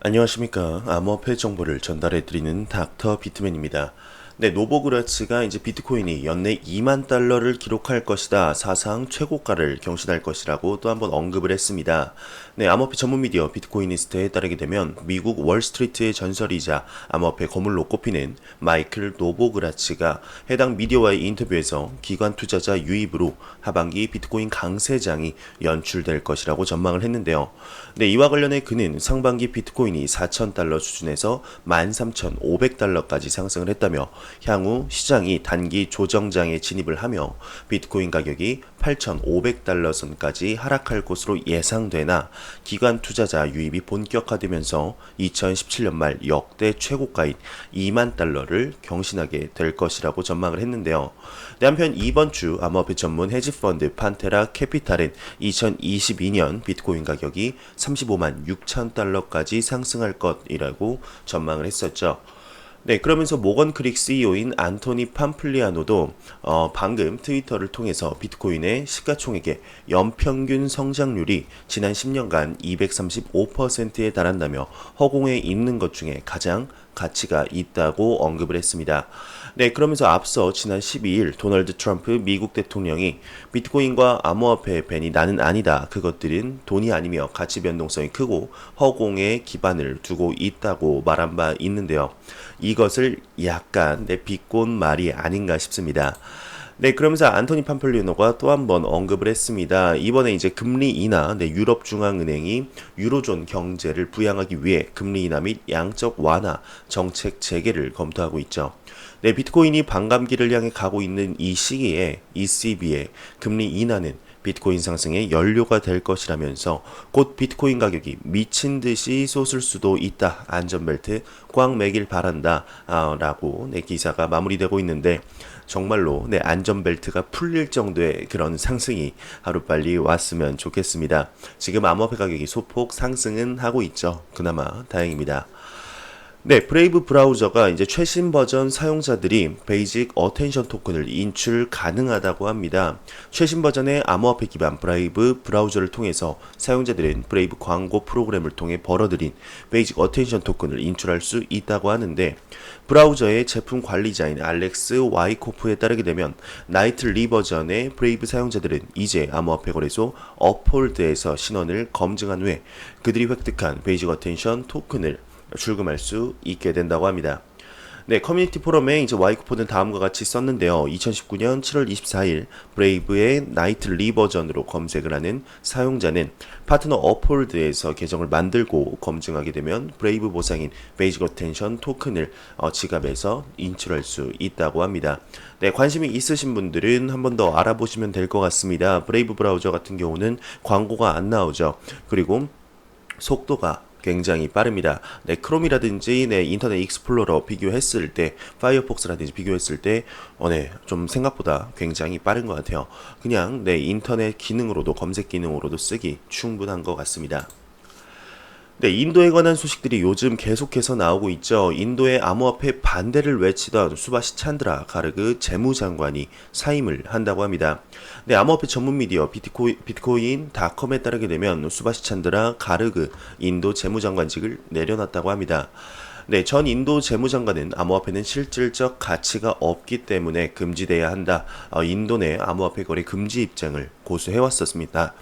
안녕하십니까. 암호화폐 정보를 전달해드리는 닥터 비트맨입니다. 네, 노보그라츠가 이제 비트코인이 연내 2만 달러를 기록할 것이다. 사상 최고가를 경신할 것이라고 또 한번 언급을 했습니다. 네, 암호화폐 전문 미디어 비트코이니스트에 따르게 되면 미국 월스트리트의 전설이자 암호화폐 거물로 꼽히는 마이클 노보그라츠가 해당 미디어와의 인터뷰에서 기관 투자자 유입으로 하반기 비트코인 강세장이 연출될 것이라고 전망을 했는데요. 네, 이와 관련해 그는 상반기 비트코인이 4,000달러 수준에서 13,500달러까지 상승을 했다며 향후 시장이 단기 조정장에 진입을 하며 비트코인 가격이 8,500달러 선까지 하락할 것으로 예상되나 기관 투자자 유입이 본격화되면서 2017년 말 역대 최고가인 2만 달러를 경신하게 될 것이라고 전망을 했는데요. 네, 한편 이번 주 암호화폐 전문 헤지펀드 판테라 캐피탈은 2022년 비트코인 가격이 35만 6천 달러까지 상승할 것이라고 전망을 했었죠. 네, 그러면서 모건크릭 CEO인 안토니 팜플리아노도 방금 트위터를 통해서 비트코인의 시가총액의 연평균 성장률이 지난 10년간 235%에 달한다며 허공에 있는 것 중에 가장 가치가 있다고 언급을 했습니다. 네, 그러면서 앞서 지난 12일 도널드 트럼프 미국 대통령이 비트코인과 암호화폐 밴이 나는 아니다. 그것들은 돈이 아니며 가치 변동성이 크고 허공에 기반을 두고 있다고 말한 바 있는데요. 이것을 약간 비꼰 말이 아닌가 싶습니다. 네, 그러면서 안토니 팜플리오노가 또 한 번 언급을 했습니다. 이번에 이제 금리 인하, 유럽 중앙은행이 유로존 경제를 부양하기 위해 금리 인하 및 양적 완화 정책 재개를 검토하고 있죠. 네, 비트코인이 반감기를 향해 가고 있는 이 시기에 ECB의 금리 인하는 비트코인 상승의 연료가 될 것이라면서 곧 비트코인 가격이 미친 듯이 솟을 수도 있다. 안전벨트 꽉 매길 바란다. 라고 기사가 마무리되고 있는데 정말로 안전벨트가 풀릴 정도의 그런 상승이 하루빨리 왔으면 좋겠습니다. 지금 암호화폐 가격이 소폭 상승은 하고 있죠. 그나마 다행입니다. 네, 브레이브 브라우저가 이제 최신 버전 사용자들이 베이직 어텐션 토큰을 인출 가능하다고 합니다. 최신 버전의 암호화폐 기반 브레이브 브라우저를 통해서 사용자들은 브레이브 광고 프로그램을 통해 벌어들인 베이직 어텐션 토큰을 인출할 수 있다고 하는데 브라우저의 제품 관리자인 알렉스 와이코프에 따르게 되면 나이트 리 버전의 브레이브 사용자들은 이제 암호화폐 거래소 업홀드에서 신원을 검증한 후에 그들이 획득한 베이직 어텐션 토큰을 출금할 수 있게 된다고 합니다. 네, 커뮤니티 포럼에 이제 와이코프는 다음과 같이 썼는데요. 2019년 7월 24일 브레이브의 나이트 리 버전으로 검색을 하는 사용자는 파트너 업홀드에서 계정을 만들고 검증하게 되면 브레이브 보상인 베이직 어텐션 토큰을 지갑에서 인출할 수 있다고 합니다. 네, 관심이 있으신 분들은 한 번 더 알아보시면 될 것 같습니다. 브레이브 브라우저 같은 경우는 광고가 안 나오죠. 그리고 속도가 굉장히 빠릅니다. 네, 크롬이라든지 인터넷 익스플로러 비교했을 때, 파이어폭스라든지 비교했을 때, 좀 생각보다 굉장히 빠른 것 같아요. 그냥 인터넷 기능으로도 검색 기능으로도 쓰기 충분한 것 같습니다. 네, 인도에 관한 소식들이 요즘 계속해서 나오고 있죠. 인도의 암호화폐 반대를 외치던 수바시 찬드라 가르그 재무장관이 사임을 한다고 합니다. 네, 암호화폐 전문 미디어 비트코인닷컴에 따르게 되면 수바시 찬드라 가르그 인도 재무장관직을 내려놨다고 합니다. 네, 전 인도 재무장관은 암호화폐는 실질적 가치가 없기 때문에 금지돼야 한다. 인도 내 암호화폐 거래 금지 입장을 고수해왔었습니다.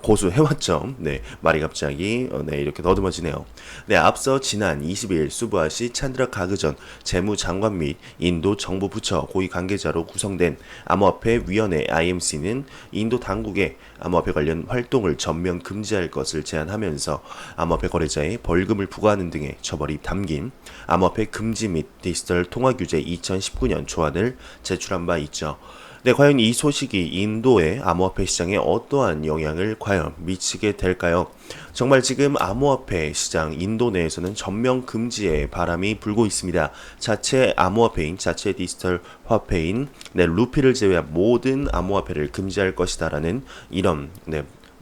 고수해왔죠. 네, 말이 갑자기 이렇게 더듬어지네요. 네, 앞서 지난 22일 수부하시 찬드라 가그전 재무장관 및 인도 정부 부처 고위 관계자로 구성된 암호화폐 위원회 IMC는 인도 당국에 암호화폐 관련 활동을 전면 금지할 것을 제안하면서 암호화폐 거래자에 벌금을 부과하는 등의 처벌이 담긴 암호화폐 금지 및 디지털 통화 규제 2019년 조안을 제출한 바 있죠. 네, 과연 이 소식이 인도의 암호화폐 시장에 어떠한 영향을 과연 미치게 될까요? 정말 지금 암호화폐 시장 인도 내에서는 전면 금지의 바람이 불고 있습니다. 자체 암호화폐인, 자체 디지털 화폐인 루피를 제외한 모든 암호화폐를 금지할 것이다라는 이런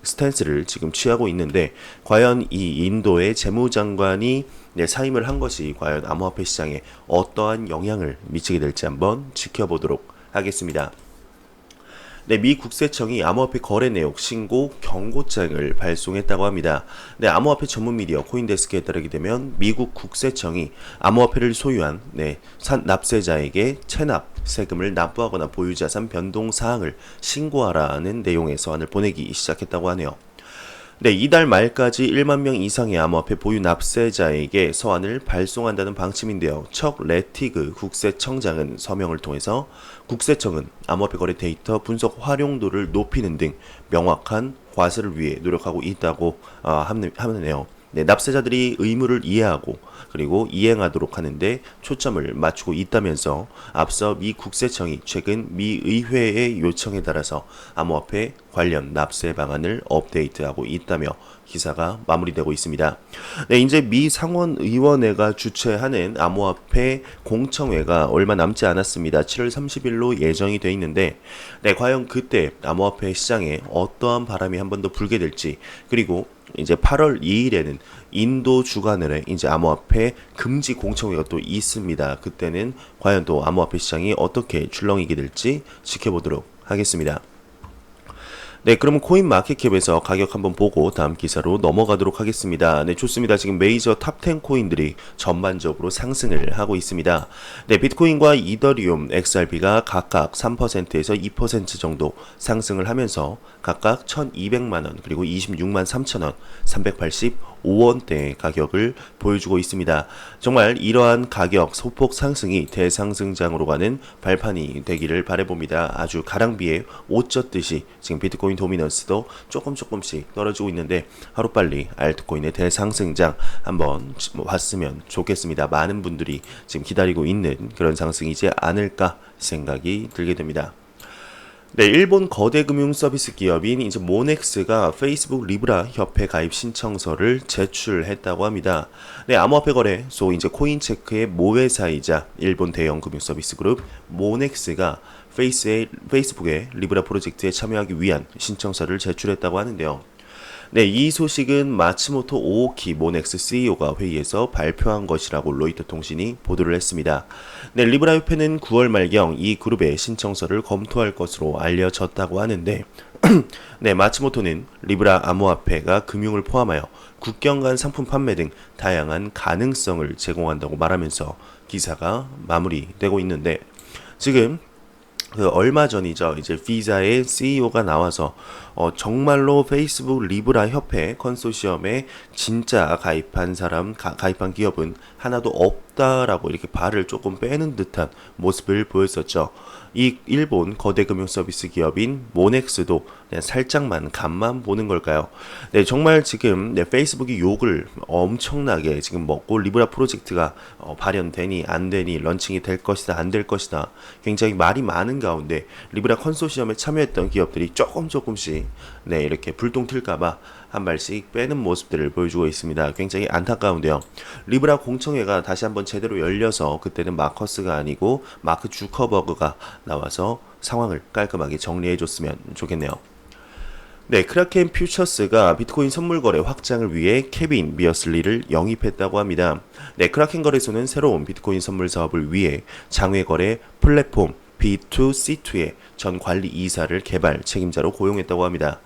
스탠스를 지금 취하고 있는데 과연 이 인도의 재무장관이 사임을 한 것이 과연 암호화폐 시장에 어떠한 영향을 미치게 될지 한번 지켜보도록 하겠습니다. 네, 미 국세청이 암호화폐 거래 내역 신고 경고장을 발송했다고 합니다. 네, 암호화폐 전문 미디어 코인데스크에 따르게 되면 미국 국세청이 암호화폐를 소유한 납세자에게 체납 세금을 납부하거나 보유자산 변동 사항을 신고하라는 내용의 서한을 보내기 시작했다고 하네요. 네, 이달 말까지 1만 명 이상의 암호화폐 보유 납세자에게 서한을 발송한다는 방침인데요. 척 레티그 국세청장은 서명을 통해서 국세청은 암호화폐 거래 데이터 분석 활용도를 높이는 등 명확한 과세를 위해 노력하고 있다고 하네요. 네, 납세자들이 의무를 이해하고 그리고 이행하도록 하는데 초점을 맞추고 있다면서 앞서 미 국세청이 최근 미 의회의 요청에 따라서 암호화폐 관련 납세 방안을 업데이트하고 있다며 기사가 마무리되고 있습니다. 네, 이제 미 상원의원회가 주최하는 암호화폐 공청회가 얼마 남지 않았습니다. 7월 30일로 예정이 돼 있는데, 네, 과연 그때 암호화폐 시장에 어떠한 바람이 한 번 더 불게 될지, 그리고 이제 8월 2일에는 인도 주관을해 이제 암호화폐 금지 공청회가 또 있습니다. 그때는 과연 또 암호화폐 시장이 어떻게 출렁이게 될지 지켜보도록 하겠습니다. 네, 그럼 코인마켓캡에서 가격 한번 보고 다음 기사로 넘어가도록 하겠습니다. 네, 좋습니다. 지금 메이저 탑10 코인들이 전반적으로 상승을 하고 있습니다. 네, 비트코인과 이더리움, XRP가 각각 3%에서 2% 정도 상승을 하면서 각각 1,200만원, 그리고 26만 3천원, 385원대 가격을 보여주고 있습니다. 정말 이러한 가격 소폭 상승이 대상승장으로 가는 발판이 되기를 바라봅니다. 아주 가랑비에 옷 젖듯이 지금 비트코인 도미넌스도 조금씩 떨어지고 있는데 하루빨리 알트코인의 대상승장 한번 왔으면 좋겠습니다. 많은 분들이 지금 기다리고 있는 그런 상승이지 않을까 생각이 들게 됩니다. 네, 일본 거대 금융 서비스 기업인 이제 모넥스가 페이스북 리브라 협회 가입 신청서를 제출했다고 합니다. 네, 암호화폐 거래소 이제 코인체크의 모회사이자 일본 대형 금융 서비스 그룹 모넥스가 페이스북의 리브라 프로젝트에 참여하기 위한 신청서를 제출했다고 하는데요. 네, 이 소식은 마츠모토 오오키 모넥스 CEO가 회의에서 발표한 것이라고 로이터 통신이 보도를 했습니다. 네, 리브라 협회는 9월 말경 이 그룹의 신청서를 검토할 것으로 알려졌다고 하는데 네, 마츠모토는 리브라 암호화폐가 금융을 포함하여 국경 간 상품 판매 등 다양한 가능성을 제공한다고 말하면서 기사가 마무리되고 있는데 지금 얼마 전이죠. 이제 비자의 CEO가 나와서 정말로 페이스북 리브라 협회 컨소시엄에 진짜 가입한 기업은 하나도 없다라고 이렇게 발을 조금 빼는 듯한 모습을 보였었죠. 이 일본 거대 금융 서비스 기업인 모넥스도 그냥 살짝만 간만 보는 걸까요? 네, 정말 지금 페이스북이 욕을 엄청나게 지금 먹고 리브라 프로젝트가 발현되니 안 되니 런칭이 될 것이다 안 될 것이다 굉장히 말이 많은 가운데 리브라 컨소시엄에 참여했던 기업들이 조금씩 네, 이렇게 불똥 튈까봐 한 발씩 빼는 모습들을 보여주고 있습니다. 굉장히 안타까운데요. 리브라 공청회가 다시 한번 제대로 열려서 그때는 마커스가 아니고 마크 주커버그가 나와서 상황을 깔끔하게 정리해줬으면 좋겠네요. 네, 크라켄 퓨처스가 비트코인 선물 거래 확장을 위해 케빈 비어슬리를 영입했다고 합니다. 네, 크라켄 거래소는 새로운 비트코인 선물 사업을 위해 장외 거래 플랫폼 B2C2의 전 관리 이사를 개발 책임자로 고용했다고 합니다.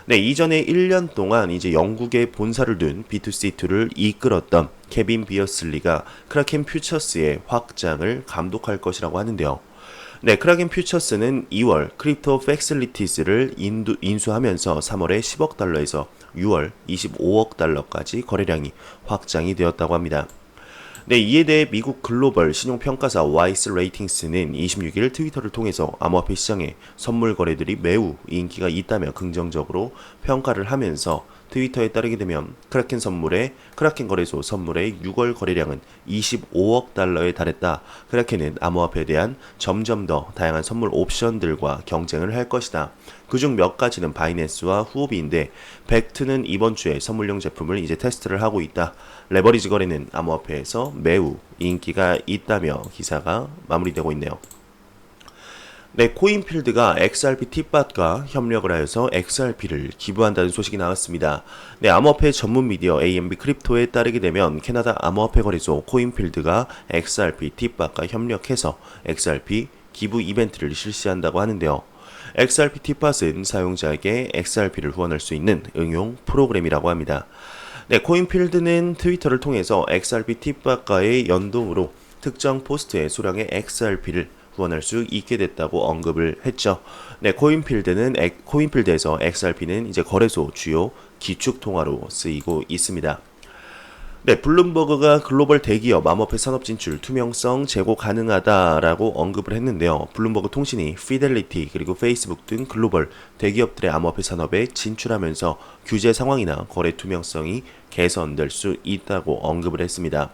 네, 이전에 1년 동안 이제 영국에 본사를 둔 B2C2를 이끌었던 케빈 비어슬리가 크라켄 퓨처스의 확장을 감독할 것이라고 하는데요. 네, 크라켄 퓨처스는 2월 크립토 팩실리티스를 인수하면서 3월에 10억 달러에서 6월 25억 달러까지 거래량이 확장이 되었다고 합니다. 네, 이에 대해 미국 글로벌 신용평가사 와이스 레이팅스는 26일 트위터를 통해서 암호화폐 시장에 선물 거래들이 매우 인기가 있다며 긍정적으로 평가를 하면서 트위터에 따르게 되면 크라켄 거래소 선물의 6월 거래량은 25억 달러에 달했다. 크라켄은 암호화폐에 대한 점점 더 다양한 선물 옵션들과 경쟁을 할 것이다. 그중 몇 가지는 바이낸스와 후오비인데 벡트는 이번 주에 선물용 제품을 이제 테스트를 하고 있다. 레버리지 거래는 암호화폐에서 매우 인기가 있다며 기사가 마무리되고 있네요. 네, 코인필드가 XRP 팁밭과 협력을 하여서 XRP를 기부한다는 소식이 나왔습니다. 네, 암호화폐 전문 미디어 AMB 크립토에 따르게 되면 캐나다 암호화폐 거래소 코인필드가 XRP 팁밭과 협력해서 XRP 기부 이벤트를 실시한다고 하는데요. XRP 팁팟은 사용자에게 XRP를 후원할 수 있는 응용 프로그램이라고 합니다. 네, 코인필드는 트위터를 통해서 XRP 팁팟과의 연동으로 특정 포스트의 수량의 XRP를 후원할 수 있게 됐다고 언급을 했죠. 네, 코인필드에서 XRP는 이제 거래소 주요 기축 통화로 쓰이고 있습니다. 네, 블룸버그가 글로벌 대기업 암호화폐 산업 진출 투명성 제고 가능하다라고 언급을 했는데요. 블룸버그 통신이 피델리티 그리고 페이스북 등 글로벌 대기업들의 암호화폐 산업에 진출하면서 규제 상황이나 거래 투명성이 개선될 수 있다고 언급을 했습니다.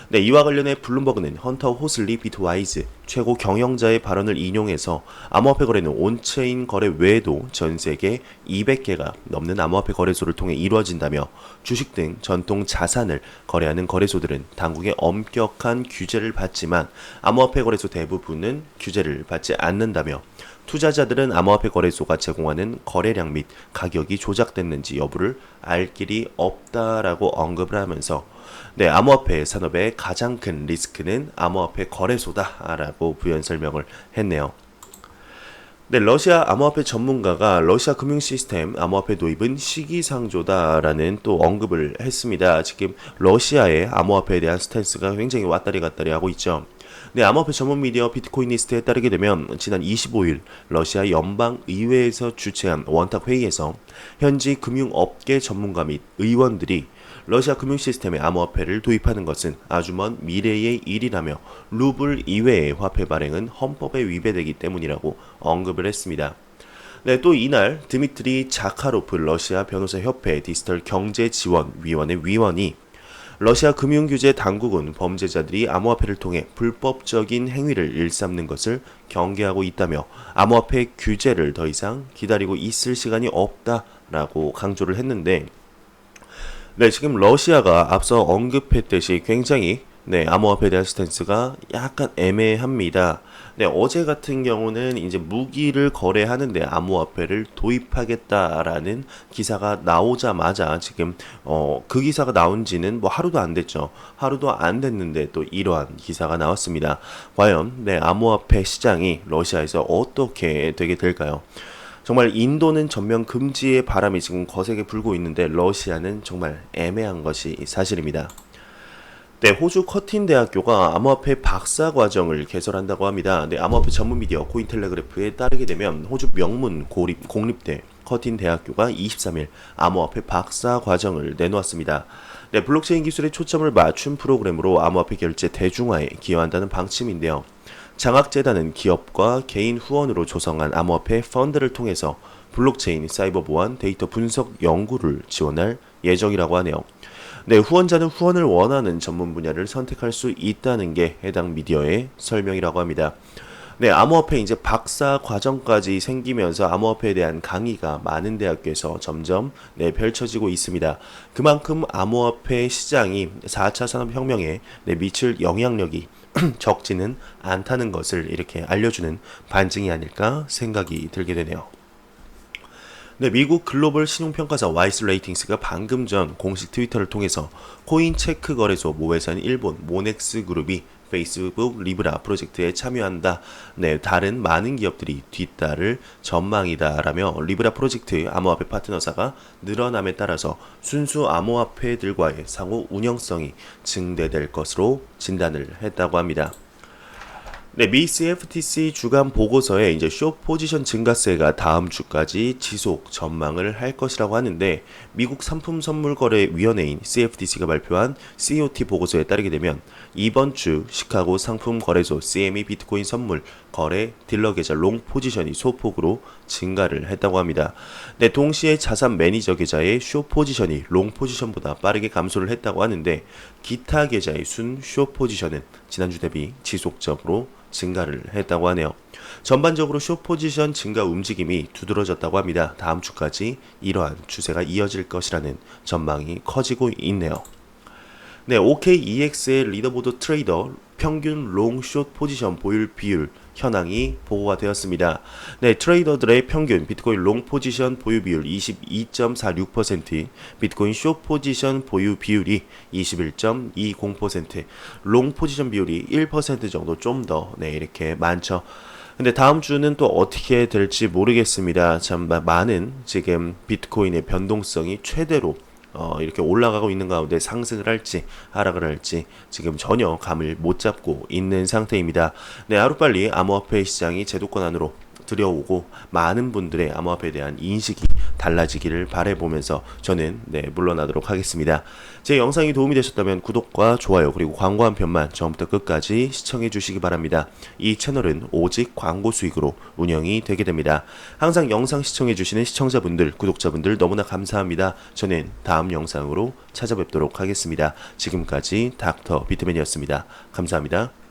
네, 이와 관련해 블룸버그는 헌터 호슬리 비트와이즈 최고 경영자의 발언을 인용해서 암호화폐 거래는 온체인 거래 외에도 전 세계 200개가 넘는 암호화폐 거래소를 통해 이루어진다며 주식 등 전통 자산을 거래하는 거래소들은 당국의 엄격한 규제를 받지만 암호화폐 거래소 대부분은 규제를 받지 않는다며 투자자들은 암호화폐 거래소가 제공하는 거래량 및 가격이 조작됐는지 여부를 알 길이 없다라고 언급을 하면서 네, 암호화폐 산업의 가장 큰 리스크는 암호화폐 거래소다라고 부연 설명을 했네요. 네, 러시아 암호화폐 전문가가 러시아 금융 시스템 암호화폐 도입은 시기상조다라는 또 언급을 했습니다. 지금 러시아의 암호화폐에 대한 스탠스가 굉장히 왔다리 갔다리 하고 있죠. 네, 암호화폐 전문 미디어 비트코이니스트에 따르게 되면 지난 25일 러시아 연방의회에서 주최한 원탁 회의에서 현지 금융업계 전문가 및 의원들이 러시아 금융 시스템에 암호화폐를 도입하는 것은 아주 먼 미래의 일이라며 루블 이외의 화폐 발행은 헌법에 위배되기 때문이라고 언급을 했습니다. 네, 또 이날 드미트리 자카로프 러시아 변호사협회 디지털 경제지원위원회 위원이 러시아 금융규제 당국은 범죄자들이 암호화폐를 통해 불법적인 행위를 일삼는 것을 경계하고 있다며 암호화폐 규제를 더 이상 기다리고 있을 시간이 없다라고 강조를 했는데 네, 지금 러시아가 앞서 언급했듯이 굉장히 암호화폐에 대한 스탠스가 약간 애매합니다. 네, 어제 같은 경우는 이제 무기를 거래하는데 암호화폐를 도입하겠다라는 기사가 나오자마자 지금 그 기사가 나온 지는 뭐 하루도 안 됐죠. 하루도 안 됐는데 또 이러한 기사가 나왔습니다. 과연 암호화폐 시장이 러시아에서 어떻게 되게 될까요? 정말 인도는 전면 금지의 바람이 지금 거세게 불고 있는데 러시아는 정말 애매한 것이 사실입니다. 네, 호주 커틴 대학교가 암호화폐 박사 과정을 개설한다고 합니다. 네, 암호화폐 전문 미디어 코인텔레그래프에 따르게 되면 호주 명문 공립대 커틴 대학교가 23일 암호화폐 박사 과정을 내놓았습니다. 네, 블록체인 기술에 초점을 맞춘 프로그램으로 암호화폐 결제 대중화에 기여한다는 방침인데요. 장학재단은 기업과 개인 후원으로 조성한 암호화폐 펀드를 통해서 블록체인, 사이버 보안, 데이터 분석 연구를 지원할 예정이라고 하네요. 네, 후원자는 후원을 원하는 전문 분야를 선택할 수 있다는 게 해당 미디어의 설명이라고 합니다. 네, 암호화폐 이제 박사 과정까지 생기면서 암호화폐에 대한 강의가 많은 대학교에서 점점 펼쳐지고 있습니다. 그만큼 암호화폐 시장이 4차 산업혁명에 미칠 영향력이 적지는 않다는 것을 이렇게 알려주는 반증이 아닐까 생각이 들게 되네요. 네, 미국 글로벌 신용평가사 와이스 레이팅스가 방금 전 공식 트위터를 통해서 코인 체크 거래소 모회사인 일본 모넥스 그룹이 페이스북 리브라 프로젝트에 참여한다. 네, 다른 많은 기업들이 뒤따를 전망이다라며 리브라 프로젝트 암호화폐 파트너사가 늘어남에 따라서 순수 암호화폐들과의 상호 운영성이 증대될 것으로 진단을 했다고 합니다. 네, 미 CFTC 주간 보고서에 이제 숏 포지션 증가세가 다음 주까지 지속 전망을 할 것이라고 하는데 미국 상품선물거래위원회인 CFTC가 발표한 COT 보고서에 따르게 되면 이번 주 시카고 상품거래소 CME 비트코인 선물 거래 딜러 계좌 롱 포지션이 소폭으로 증가를 했다고 합니다. 네, 동시에 자산 매니저 계좌의 숏 포지션이 롱 포지션보다 빠르게 감소를 했다고 하는데 기타 계좌의 순 숏 포지션은 지난주 대비 지속적으로 증가를 했다고 하네요. 전반적으로 숏 포지션 증가 움직임이 두드러졌다고 합니다. 다음 주까지 이러한 추세가 이어질 것이라는 전망이 커지고 있네요. 네, OKEX의 리더보드 트레이더 평균 롱 숏 포지션 보유 비율 현황이 보고가 되었습니다. 네, 트레이더들의 평균 비트코인 롱 포지션 보유 비율 22.46%, 비트코인 숏 포지션 보유 비율이 21.20%, 롱 포지션 비율이 1% 정도 좀 더 이렇게 많죠. 근데 다음 주는 또 어떻게 될지 모르겠습니다. 참 많은 지금 비트코인의 변동성이 최대로 이렇게 올라가고 있는 가운데 상승을 할지 하락을 할지 지금 전혀 감을 못 잡고 있는 상태입니다. 네, 하루빨리 암호화폐 시장이 제도권 안으로 들여오고 많은 분들의 암호화폐에 대한 인식이 달라지기를 바라보면서 저는 물러나도록 하겠습니다. 제 영상이 도움이 되셨다면 구독과 좋아요 그리고 광고 한 편만 처음부터 끝까지 시청해 주시기 바랍니다. 이 채널은 오직 광고 수익으로 운영이 되게 됩니다. 항상 영상 시청해 주시는 시청자분들, 구독자분들 너무나 감사합니다. 저는 다음 영상으로 찾아뵙도록 하겠습니다. 지금까지 닥터 비트맨이었습니다. 감사합니다.